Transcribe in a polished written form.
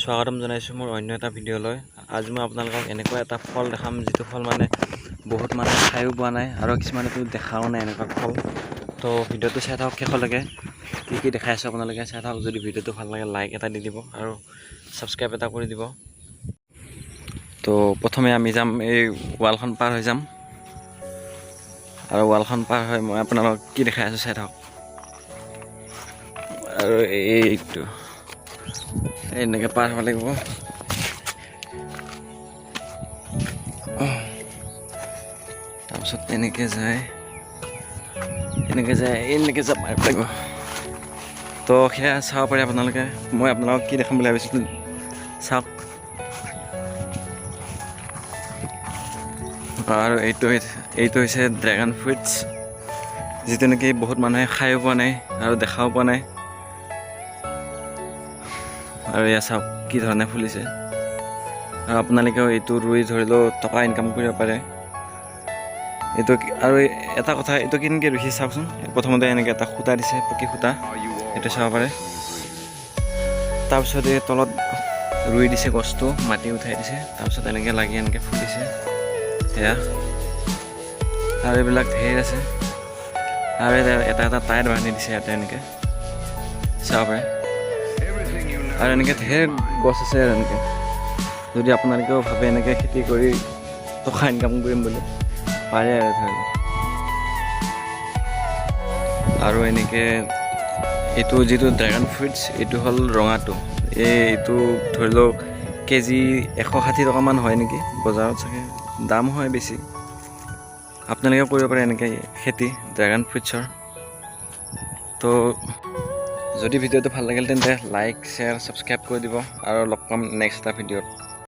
স্বাগতম জনাইছোঁ মোৰ অন্য এটা ভিডিঅ'লৈ। আজি মই আপোনালোকক এনেকুৱা এটা ফল দেখাম, যিটো ফল মানে বহুত মানুহে খায়ো পোৱা নাই আৰু কিছুমানেতো দেখাও নাই এনেকুৱা ফল। তো ভিডিঅ'টো চাই থাকক শেষলৈকে, কি দেখাই আছোঁ আপোনালোকে চাই থাকক। যদি ভিডিঅ'টো ভাল লাগে লাইক এটা দি দিব আৰু ছাবস্ক্ৰাইব এটা কৰি দিব। তো প্ৰথমে আমি যাম, এই ৱালখন পাৰ হৈ যাম আৰু ৱালখন পাৰ হৈ মই আপোনালোকক কি দেখাই আছোঁ চাই থাকক। আৰু এইটো এনেকৈ পাৰ হ'ব লাগিব। তাৰপিছত এনেকৈ যায় যাব লাগিব। তো সেয়া চাব পাৰে আপোনালোকে। মই আপোনালোকক কি দেখাম বুলি ভাবিছিলোঁ চাওক। আৰু এইটো হৈছে ড্ৰেগন ফ্ৰুইটছ, যিটো নেকি বহুত মানুহে খায়ো পোৱা নাই আৰু দেখাও পোৱা নাই। আৰু এয়া চাওক কি ধৰণে ফুলিছে। আৰু আপোনালোকেও এইটো ৰুই ধৰিলেও টকা ইনকাম কৰিব পাৰে। এইটো আৰু এটা কথা, এইটো কেনেকৈ ৰুইছে চাওকচোন। প্ৰথমতে এনেকৈ এটা সূতা দিছে, পকী সূতা, এইটো চাব পাৰে। তাৰপিছত এই তলত ৰুই দিছে গছটো, মাটি উঠাই দিছে, তাৰপিছত এনেকৈ লাগি এনেকৈ ফুলিছে সেয়া। আৰু এইবিলাক ঢেৰ আছে, আৰু এটা টায়াৰ বান্ধি দিছে ইয়াতে এনেকৈ চাব পাৰে। আৰু এনেকৈ ঢেৰ গছ আছে। আৰু এনেকৈ যদি আপোনালোকেও ভাবে এনেকৈ খেতি কৰি টকা ইনকাম কৰিম বুলি, পাৰে আৰু ধৰি লওক। আৰু এনেকৈ এইটো যিটো ড্ৰেগন ফ্ৰুইটছ, এইটো হ'ল ৰঙাটো। এইটো ধৰি লওক কেজি 160 টকামান হয় নেকি বজাৰত, চাগে দাম হয় বেছি। আপোনালোকেও কৰিব পাৰে এনেকৈ খেতি ড্ৰেগন ফ্ৰুইটছৰ। তো যদি ভিডিঅ'টো ভাল লাগিল তেন্তে লাইক, শ্বেয়াৰ, ছাবস্ক্ৰাইব কৰি দিব আৰু লগ পাম নেক্সট এটা ভিডিঅ'ত।